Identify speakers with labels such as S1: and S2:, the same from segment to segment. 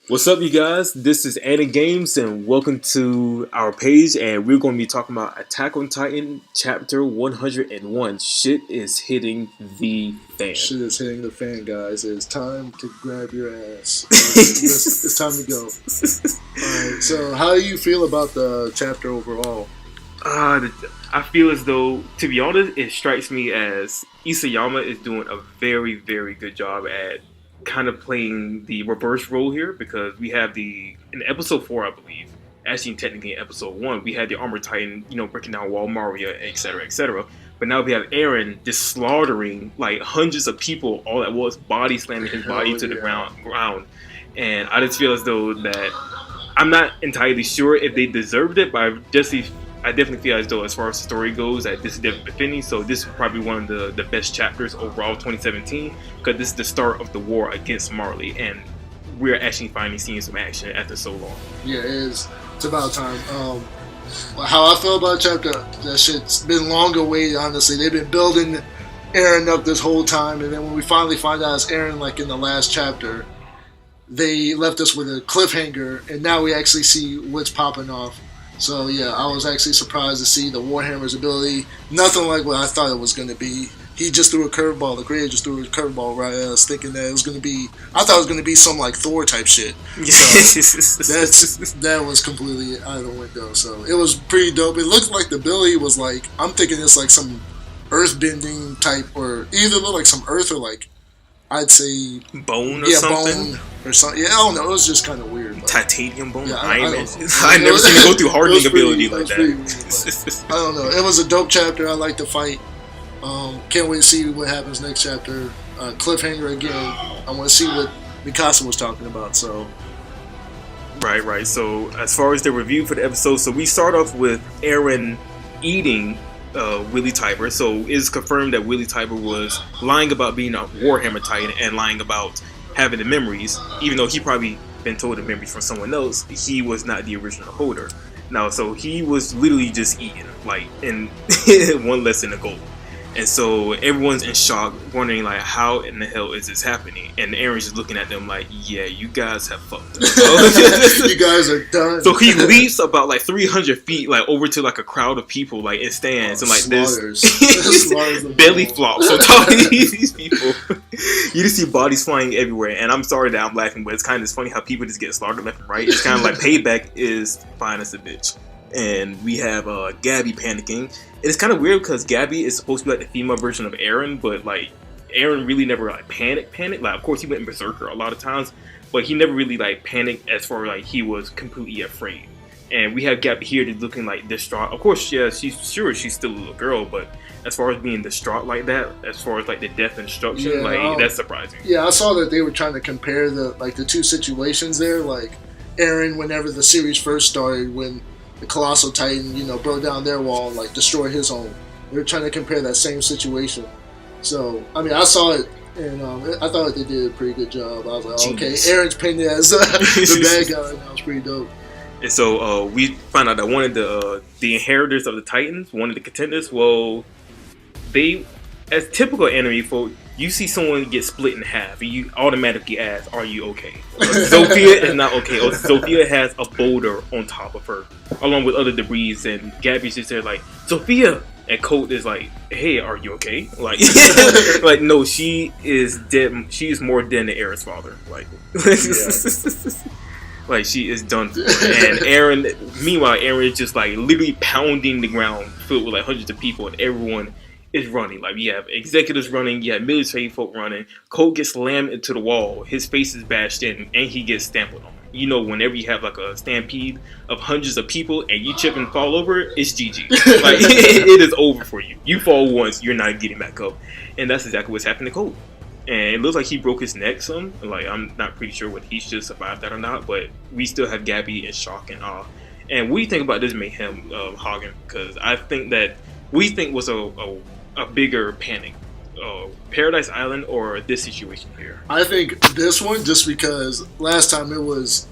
S1: What's up, you guys? This is Anna Games, and welcome to our page. And we're going to be talking about Attack on Titan, Chapter 101. Shit is hitting the fan.
S2: Shit is hitting the fan, guys. It's time to grab your ass. It's time to go. Alright, so how do you feel about the chapter overall?
S1: I feel as though, to be honest, it strikes me as Isayama is doing a very, very good job at kind of playing the reverse role here, because we have in episode 4, I believe, actually technically in episode 1, we had the Armored Titan, breaking down Wall Maria, etc., etc. But now we have Eren just slaughtering like hundreds of people all at once, body slamming his body to the ground. And I just feel as though that I'm not entirely sure if they deserved it, but I definitely feel as though, as far as the story goes, that this is definitely fitting. So this is probably one of the best chapters overall of 2017, because this is the start of the war against Marley, and we're actually finally seeing some action after so long.
S2: Yeah, it is. It's about time. How I feel about the chapter, that shit's been long awaited, honestly. They've been building Eren up this whole time, and then when we finally find out it's Eren, like in the last chapter, they left us with a cliffhanger, and now we actually see what's popping off. So yeah, I was actually surprised to see the Warhammer's ability. Nothing like what I thought it was going to be. He just threw a curveball. The creator just threw a curveball right at us, thinking that it was going to be. I thought it was going to be some like Thor type shit. So that was completely out of the window. So it was pretty dope. It looked like the ability was like, I'm thinking it's like some earth bending type, or either look like some earth or like, I'd say
S1: bone or something.
S2: Bone or something. Yeah, I don't know. It was just kind of weird. Like,
S1: titanium bone.
S2: Yeah,
S1: I've never seen it go through hardening ability like that.
S2: Weird, I don't know. It was a dope chapter. I like the fight. Can't wait to see what happens next chapter. Cliffhanger again. I want to see what Mikasa was talking about. So.
S1: Right. So as far as the review for the episode, so we start off with Eren eating Willie Tiber. So it's confirmed that Willie Tiber was lying about being a Warhammer Titan and lying about having the memories, even though he probably been told the memories from someone else. He was not the original holder. Now, so he was literally just eating, like, in one less than a goal. And so everyone's in shock, wondering like, how in the hell is this happening? And Aaron's just looking at them like, yeah, you guys have fucked up.
S2: You guys are done.
S1: So he leaps about like 300 feet, like over to like a crowd of people, like in stands, and like
S2: slaughters.
S1: this belly flops on top of these people. You just see bodies flying everywhere, and I'm sorry that I'm laughing, but it's kind of funny how people just get slaughtered left and right. It's kind of like payback is fine as a bitch. And we have Gabby panicking. And it's kind of weird because Gabby is supposed to be like the female version of Eren, but like Eren really never like panicked. Like, of course he went in berserker a lot of times, but he never really like panicked as far as like he was completely afraid. And we have Gabby here that's looking like distraught. Of course, yeah, she's still a little girl, but as far as being distraught like that, as far as like the death instruction, that's surprising.
S2: Yeah, I saw that they were trying to compare the two situations there. Like Eren, whenever the series first started, when the Colossal Titan, broke down their wall and like destroyed his home. They were trying to compare that same situation. So, I mean, I saw it, and I thought they did a pretty good job. I was like, okay, Eren's painted as the bad guy, and that was pretty dope.
S1: And so we find out that one of the inheritors of the Titans, one of the contenders, well, they, as typical anime folk, you see someone get split in half, and you automatically ask, are you okay? Sophia is not okay. Sophia has a boulder on top of her, along with other debris, and Gabby's just there like, Sophia! And Colt is like, hey, are you okay? Like, like, no, she is dead. She is more dead than Eren's father. Like, like, she is done for. And meanwhile, Eren is just like literally pounding the ground filled with like hundreds of people, and everyone is running. Like, you have executives running, you have military folk running. Colt gets slammed into the wall, his face is bashed in, and he gets stamped on. Whenever you have like a stampede of hundreds of people and you trip and fall over, it's GG. Like, it is over for you. You fall once, you're not getting back up. And that's exactly what's happened to Colt. And it looks like he broke his neck some. Like, I'm not pretty sure whether he should survive that or not, but we still have Gabby in shock and awe. And what do you think about this mayhem, Hagen? Because I think that we think was a bigger panic. Paradise Island or this situation here?
S2: I think this one, just because last time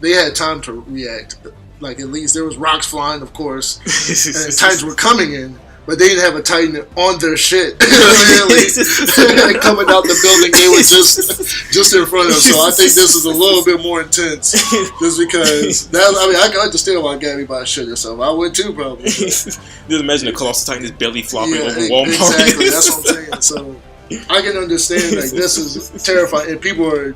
S2: they had time to react. Like, at least there was rocks flying, of course, and Titans were coming in. but they didn't have a Titan on their shit. Really, coming out the building, they were just in front of them. So I think this is a little bit more intense, just because. I can understand why Gabby might shit herself. I would too, probably.
S1: Just imagine a Colossal Titan is belly flopping over Walmart.
S2: Exactly, that's what I'm saying. So I can understand like this is terrifying, and people are.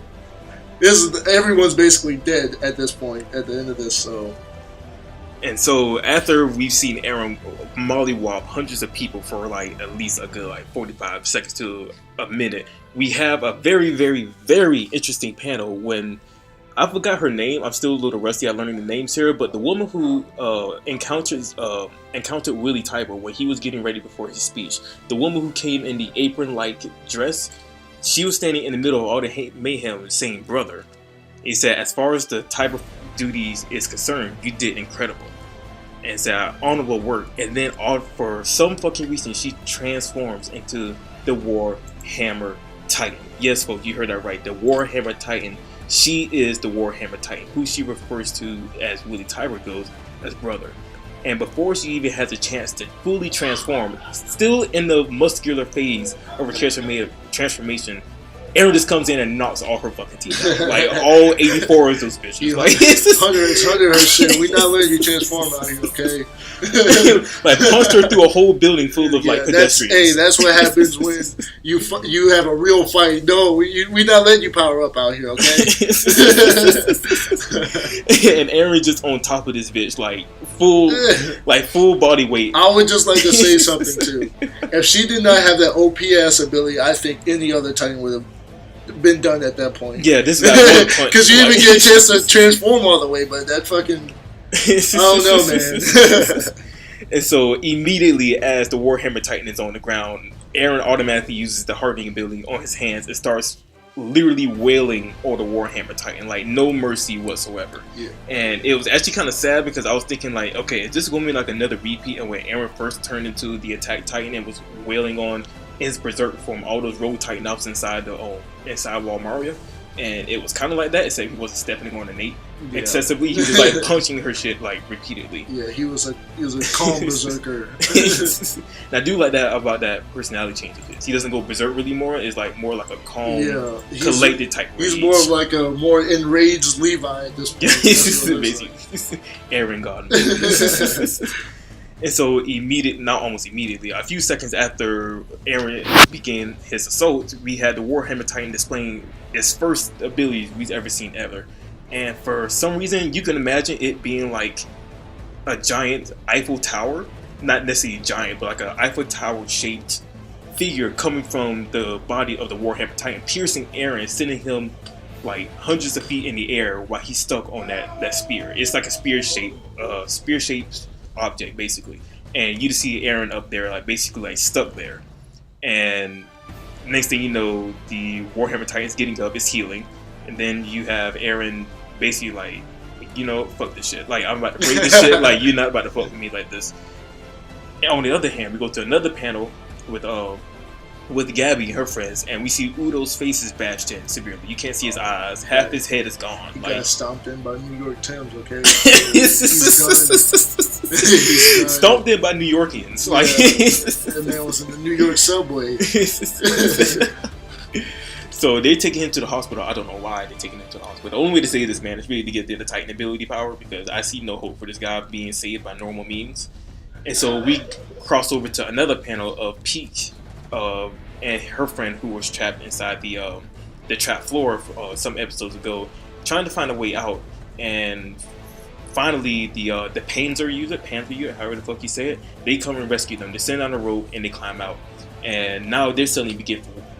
S2: Everyone's basically dead at this point. At the end of this, so.
S1: And so after we've seen Eren mollywop hundreds of people for like at least a good like 45 seconds to a minute, we have a very, very, very interesting panel when I forgot her name. I'm still a little rusty at learning the names here, but the woman who encountered Willie Tiber when he was getting ready before his speech, the woman who came in the apron-like dress, she was standing in the middle of all the mayhem saying, "Brother." He said, "As far as the Tiber duties is concerned, you did incredible." And said, "Honorable work." And then for some fucking reason, she transforms into the Warhammer Titan. Yes, folks, you heard that right. The Warhammer Titan. She is the Warhammer Titan, who she refers to, as Willie Tiber goes, as brother. And before she even has a chance to fully transform, still in the muscular phase of her transformation, Eren just comes in and knocks all her fucking teeth out. Like, all 84 of those bitches.
S2: Yeah,
S1: like,
S2: Hunter her shit. We not letting you transform out here, okay?
S1: Like, punched her through a whole building full of, like, pedestrians.
S2: That's what happens when you have a real fight. No, we not letting you power up out here, okay?
S1: And Eren just on top of this bitch, like, full body weight.
S2: I would just like to say something, too. If she did not have that OP-ass ability, I think any other Titan would have been done at that point.
S1: Yeah, this guy
S2: because you even get a chance to transform all the way, but that fucking I don't know, man.
S1: And so immediately as the Warhammer Titan is on the ground, Eren automatically uses the hardening ability on his hands and starts literally wailing on the Warhammer Titan, like no mercy whatsoever.
S2: Yeah.
S1: And it was actually kind of sad because I was thinking like, okay, is this going to be like another repeat of when Eren first turned into the Attack Titan and was wailing on his berserk form, all those road Titan ups inside Walmaria, and it was kind of like that, except he wasn't stepping on the Nate excessively. He was like punching her shit like repeatedly.
S2: Yeah, he was a calm berserker.
S1: And I do like that about that personality change of his. He doesn't go berserk really more. It's like more like a calm, collected type.
S2: He's more of like a more enraged Levi at this point.
S1: This is amazing. Eren God. And so almost immediately, a few seconds after Eren began his assault, we had the Warhammer Titan displaying its first abilities we've ever seen ever. And for some reason, you can imagine it being like a giant Eiffel Tower. Not necessarily giant, but like an Eiffel Tower shaped figure coming from the body of the Warhammer Titan, piercing Eren, sending him like hundreds of feet in the air while he's stuck on that spear. It's like a spear-shaped object basically, and you just see Eren up there like basically like stuck there, and next thing you know the Warhammer Titan's getting up, it's healing, and then you have Eren basically like, fuck this shit, like I'm about to break this shit, like you're not about to fuck with me like this. And on the other hand, we go to another panel with Gabby and her friends, and we see Udo's face is bashed in severely. You can't see his eyes. Half his head is gone.
S2: He got stomped in by New York Times, okay?
S1: Stomped in by New Yorkians. Like,
S2: that man was in the New York subway.
S1: So they're taking him to the hospital. I don't know why they're taking him to the hospital. The only way to save this man is really to get the Titan ability power, because I see no hope for this guy being saved by normal means. And so we cross over to another panel of Peach and her friend who was trapped inside the trap floor some episodes ago, trying to find a way out. And finally, the Panzer user, however the fuck you say it, they come and rescue them. They send on the rope and they climb out. And now they're suddenly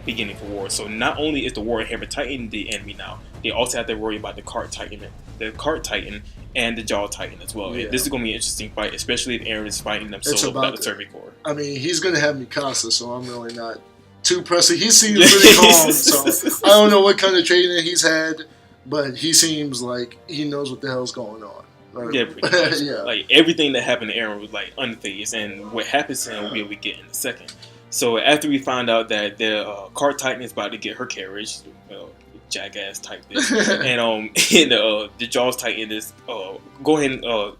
S1: beginning for war. So not only is the Warhammer Titan the enemy now, they also have to worry about the Cart Titan, and the Jaw Titan as well. Yeah. This is going to be an interesting fight, especially if Eren is fighting them solo without the Survey Corps.
S2: I mean, he's going to have Mikasa, so I'm really not too pressing. He seems pretty calm, so I don't know what kind of training he's had, but he seems like he knows what the hell's going on.
S1: Yeah, pretty much. Yeah. Like, everything that happened to Eren was like unfazed, and what happens to him we'll get in a second. So after we find out that the Cart Titan is about to get her carriage, jackass type thing, and the Jaws Titan is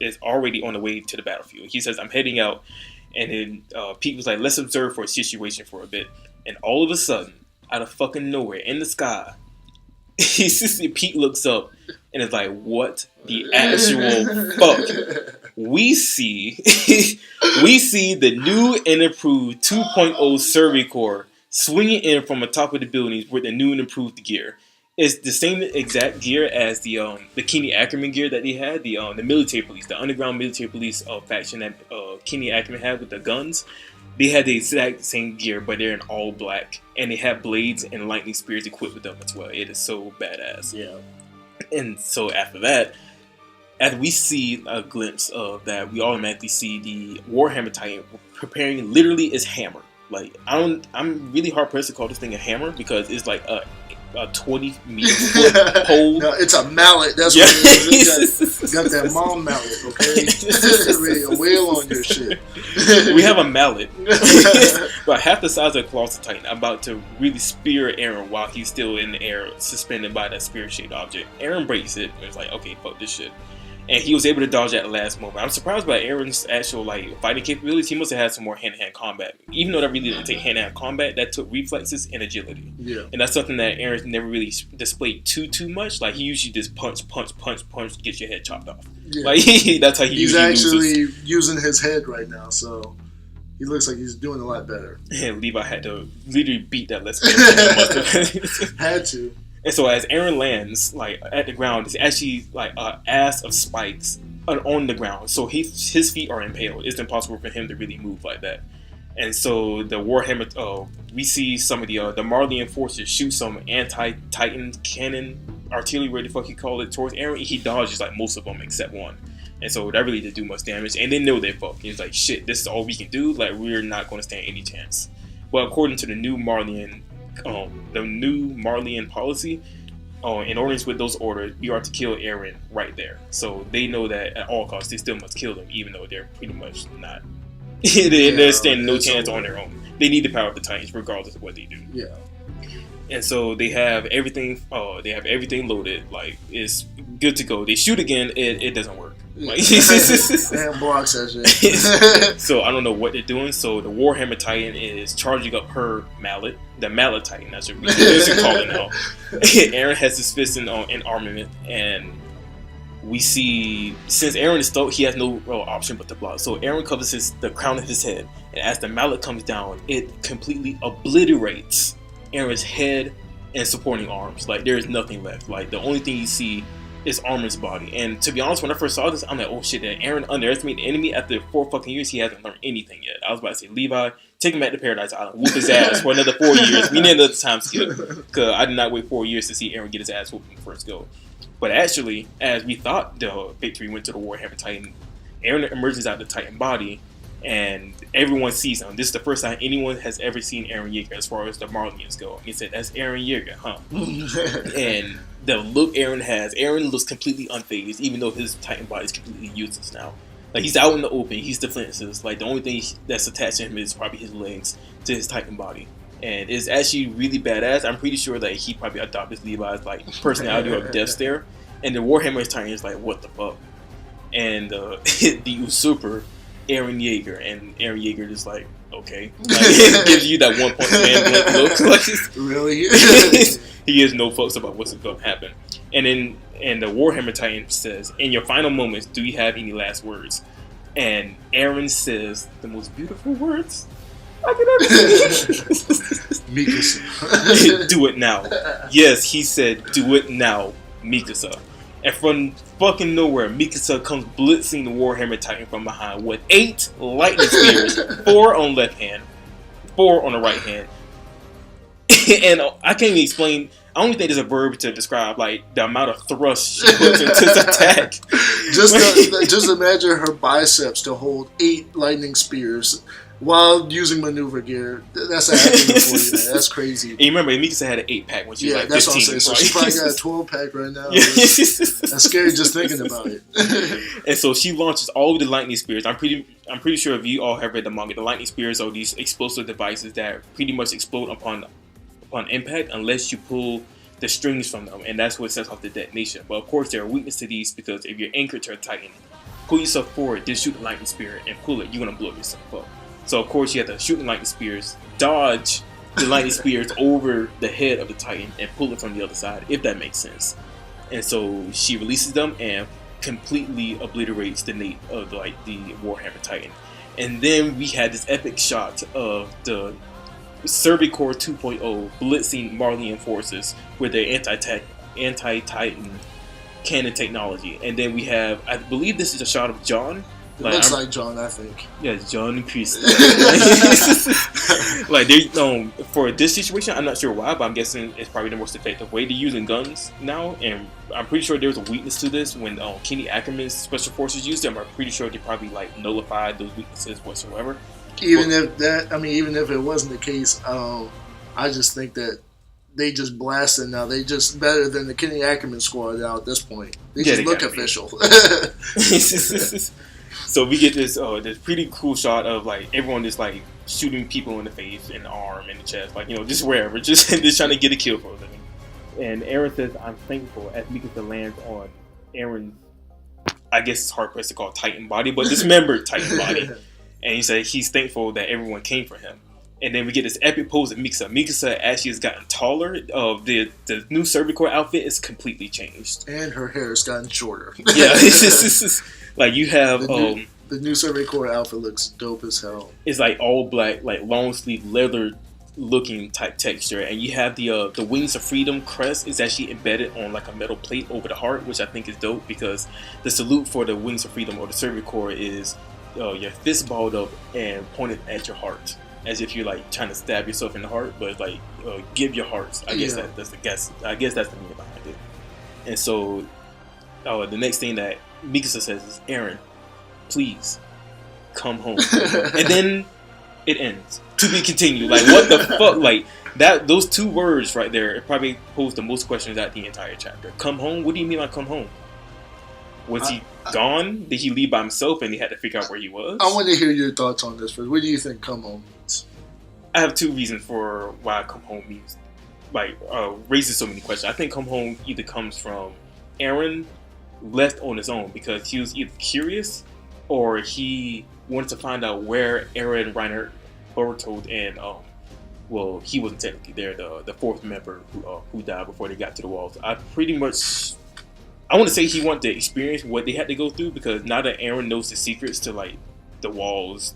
S1: is already on the way to the battlefield. He says, "I'm heading out," And then Pete was like, let's observe for a situation for a bit. And all of a sudden, out of fucking nowhere, in the sky, Pete looks up and is like, what the actual fuck? We see the new and improved 2.0 Survey Corps swinging in from the top of the buildings with the new and improved gear. It's the same exact gear as the Kenny Ackerman gear that they had, the military police, the underground military police faction that Kenny Ackerman had with the guns. They had the exact same gear, but they're in all black, and they have blades and lightning spears equipped with them as well. It is so badass.
S2: Yeah.
S1: And so after that, after we see a glimpse of that, we automatically see the Warhammer Titan preparing literally his hammer. Like I'm really hard pressed to call this thing a hammer because it's like a 20-meter foot pole.
S2: No, it's a mallet. That's what it is. Got that mom mallet, okay? Ready to wail on your shit.
S1: We have a mallet, about half the size of a Colossal Titan, about to really spear Aaron while he's still in the air, suspended by that spear-shaped object. Aaron breaks it, and it's like, okay, fuck this shit. And he was able to dodge at the last moment. I'm surprised by Aaron's actual fighting capabilities. He must have had some more hand-to-hand combat. Even though that really didn't take hand-to-hand combat, that took reflexes and agility.
S2: Yeah.
S1: And that's something that Aaron's never really displayed too much. Like, he usually just punch, gets your head chopped off. Yeah. Like, that's how he's
S2: actually
S1: loses.
S2: Using his head right now, so he looks like he's doing a lot better.
S1: And Levi had to literally beat that less man.
S2: Had to.
S1: And so as Aaron lands at the ground, it's actually like an ass of spikes on the ground. So his feet are impaled. It's impossible for him to really move like that. And so the Warhammer, we see some of the Marleyan forces shoot some anti-Titan cannon artillery, whatever the fuck you call it, towards Aaron. He dodges like most of them except one. And so that really didn't do much damage. And they know they're fucked. He's like, shit, this is all we can do. Like, we're not going to stand any chance. But according to the new Marleyan policy, in accordance with those orders, we are to kill Aaron right there. So they know that at all costs they still must kill them, even though they're pretty much not. They're standing no chance on their own. They need the power of the Titans, regardless of what they do.
S2: Yeah.
S1: And so they have everything. They have everything loaded. Like, it's good to go. They shoot again. It doesn't work. Like,
S2: and blocks that shit.
S1: So I don't know what they're doing. So the Warhammer Titan is charging up her mallet, the Mallet Titan. That's what we call it now. Aaron has his fist in armament, and we see, since Aaron is stuck, he has no option but to block. So Aaron covers the crown of his head, and as the mallet comes down, it completely obliterates Aaron's head and supporting arms. Like, there is nothing left. Like, the only thing you see is Armin's body. And to be honest, when I first saw this, I'm like, oh shit, that Aaron underestimated the enemy. After 4 fucking years, he hasn't learned anything yet. I was about to say, Levi, take him back to Paradise Island, whoop his ass for another 4 years. We need another time skip, because I did not wait 4 years to see Aaron get his ass whooped in the first go. But actually, as we thought the victory went to the Warhammer Titan, Aaron emerges out of the Titan body, and everyone sees him. This is the first time anyone has ever seen Eren Yeager as far as the Marleyans go. He said, that's Eren Yeager, huh? And the look Eren has, Eren looks completely unfazed, even though his Titan body is completely useless now. Like, he's out in the open, he's defenseless. Like, the only thing that's attached to him is probably his legs to his Titan body. And it's actually really badass. I'm pretty sure that he probably adopted Levi's personality or death stare. And the Warhammer Titan is like, what the fuck? And the usurper, Eren Yeager, and Eren Yeager is like, okay. Like, it gives you that 1 point man look. Like,
S2: really?
S1: He has no fucks about what's going to happen. And the Warhammer Titan says, in your final moments, do you have any last words? And Eren says the most beautiful words I could ever see.
S2: Mikasa.
S1: Do it now. Yes, he said, do it now, Mikasa. And from fucking nowhere, Mikasa comes blitzing the Warhammer Titan from behind with 8 lightning spears, 4 on the left hand, 4 on the right hand. And I can't even explain. I don't think there's a verb to describe like the amount of thrust she puts into this attack.
S2: Just imagine her biceps to hold 8 lightning spears while using maneuver gear. That's an acronym for you, man. That's crazy.
S1: And you remember, Mikasa had an 8-pack when she was like 15.
S2: That's what I'm saying. So she probably got a 12-pack right now. That's scary just thinking about it.
S1: And so she launches all of the lightning spears. I'm pretty sure if you all have read the manga, the lightning spears are these explosive devices that pretty much explode upon impact unless you pull the strings from them, and that's what sets off the detonation. But of course, there are weaknesses to these because if you're anchored to a Titan, pull yourself forward, then shoot the lightning spear and pull it, you're gonna blow yourself up. So of course she had to shoot the lightning spears, dodge the lightning spears over the head of the Titan, and pull it from the other side, if that makes sense. And so she releases them and completely obliterates the Nate of the Warhammer Titan. And then we had this epic shot of the Cervicore 2.0 blitzing Marleyan forces with their anti-Titan cannon technology. And then we have, I believe this is a shot of John.
S2: Looks like John, I think.
S1: Yeah, John and Chris. Like they for this situation, I'm not sure why, but I'm guessing it's probably the most effective way. They're using guns now, and I'm pretty sure there was a weakness to this when Kenny Ackerman's special forces used them. I'm pretty sure they probably nullified those weaknesses whatsoever.
S2: Even if it wasn't the case, I just think that they just blasted now. They just better than the Kenny Ackerman squad now at this point. They just look official.
S1: So we get this pretty cool shot of everyone just shooting people in the face, in the arm, in the chest, just wherever, just trying to get a kill for a living. And Aaron says, "I'm thankful," as Mikasa lands on Aaron's, I guess it's hard pressed to call Titan body, but dismembered Titan body. And he said he's thankful that everyone came for him. And then we get this epic pose of Mikasa. Mikasa, as she has gotten taller, the new Cervicore outfit is completely changed.
S2: And her hair has gotten shorter.
S1: Yeah. You have...
S2: The new Cervicore outfit looks dope as hell.
S1: It's all black, long sleeve leather looking type texture. And you have the Wings of Freedom crest is actually embedded on a metal plate over the heart, which I think is dope because the salute for the Wings of Freedom or the Cervicore is your fist balled up and pointed at your heart. As if you're trying to stab yourself in the heart, but give your hearts. I guess that's the guess. I guess that's the meaning behind it. And so, the next thing that Mikasa says is, "Aaron, please come home." And then it ends. To be continued. What the fuck? Those two words right there, it probably posed the most questions out the entire chapter. Come home? What do you mean by come home? Was he gone? Did he leave by himself and he had to figure out where he was?
S2: I want to hear your thoughts on this first. What do you think come home means?
S1: I have two reasons for why come home means, raises so many questions. I think come home either comes from Aaron left on his own because he was either curious or he wanted to find out where Aaron, Reiner, Bertold, and he wasn't technically there, the fourth member who died before they got to the walls. I want to say he wanted to experience what they had to go through because now that Aaron knows the secrets to the walls,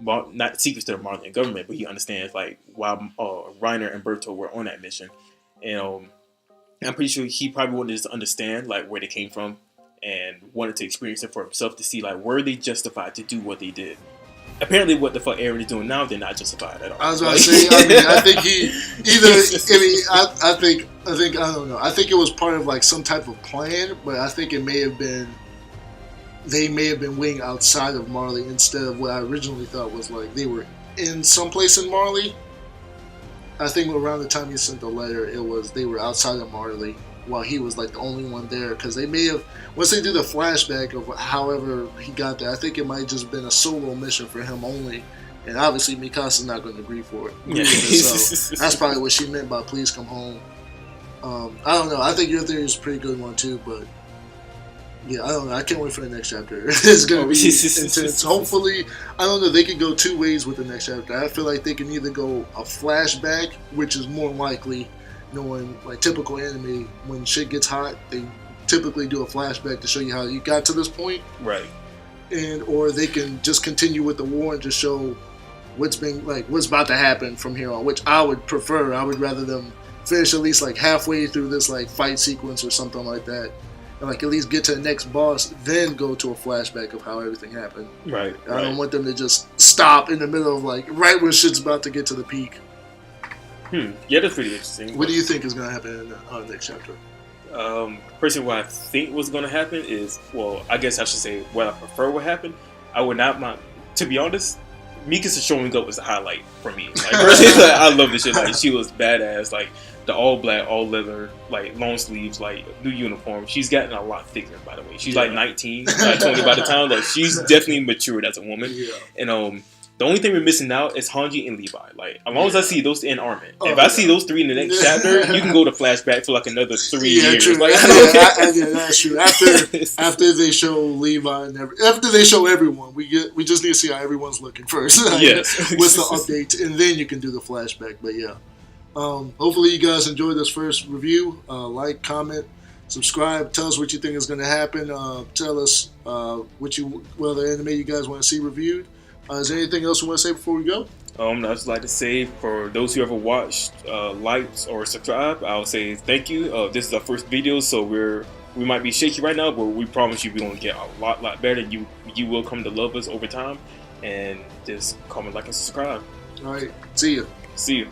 S1: not the secrets to the Marleyan government, but he understands why Reiner and Bertold were on that mission, and I'm pretty sure he probably wanted to understand where they came from and wanted to experience it for himself to see were they justified to do what they did. Apparently, what the fuck Aaron is doing now, they're not justified at all.
S2: I was about to say, I think he I think I don't know. I think it was part of some type of plan, but I think it may have been they may have been waiting outside of Marley instead of what I originally thought was they were in someplace in Marley. I think around the time he sent the letter, it was they were outside of Marley while he was the only one there because they may have once they do the flashback of however he got there. I think it might just been a solo mission for him only, and obviously Mikasa's not going to agree for it.
S1: Yeah.
S2: So that's probably what she meant by "please come home." I don't know. I think your theory is a pretty good one too, but yeah, I don't know. I can't wait for the next chapter. It's going to be intense. Hopefully, I don't know. They could go two ways with the next chapter. I feel like they can either go a flashback, which is more likely, knowing typical anime, when shit gets hot, they typically do a flashback to show you how you got to this point.
S1: Right.
S2: Or they can just continue with the war and just show what's about to happen from here on, which I would prefer. I would rather them finish at least halfway through this fight sequence or something like that. And at least get to the next boss, then go to a flashback of how everything happened.
S1: Right.
S2: I don't want them to just stop in the middle of right when shit's about to get to the peak.
S1: Yeah, that's pretty interesting.
S2: What do you think is going to happen in the next chapter?
S1: Personally, what I think was going to happen is, I guess I should say what I prefer would happen. I would not mind, to be honest, Mikasa showing up was the highlight for me. Personally, I love this shit. She was badass. The all black, all leather, long sleeves, new uniform. She's gotten a lot thicker, by the way. She's 19, 20 by the time. She's definitely matured as a woman.
S2: Yeah.
S1: And The only thing we're missing now is Hanji and Levi. Like, as long as I see those in Armin, if
S2: Oh,
S1: I see those three in the next chapter, you can go to flashback for like another 3
S2: Yeah,
S1: years.
S2: true.
S1: Like,
S2: Yeah, that's true. After they show Levi and after they show everyone, we just need to see how everyone's looking first.
S1: Yes.
S2: What's the update, and then you can do the flashback. But yeah, hopefully you guys enjoyed this first review. Like, comment, subscribe. Tell us what you think is going to happen. Tell us what other anime you guys want to see reviewed. Is there anything else you want to say before we go?
S1: I'd just like to say, for those who ever watched, liked, or subscribed, I'll say thank you. This is our first video, so we might be shaky right now, but we promise you we're going to get a lot better. You will come to love us over time, and just comment, like, and subscribe.
S2: All right, see you.
S1: See you.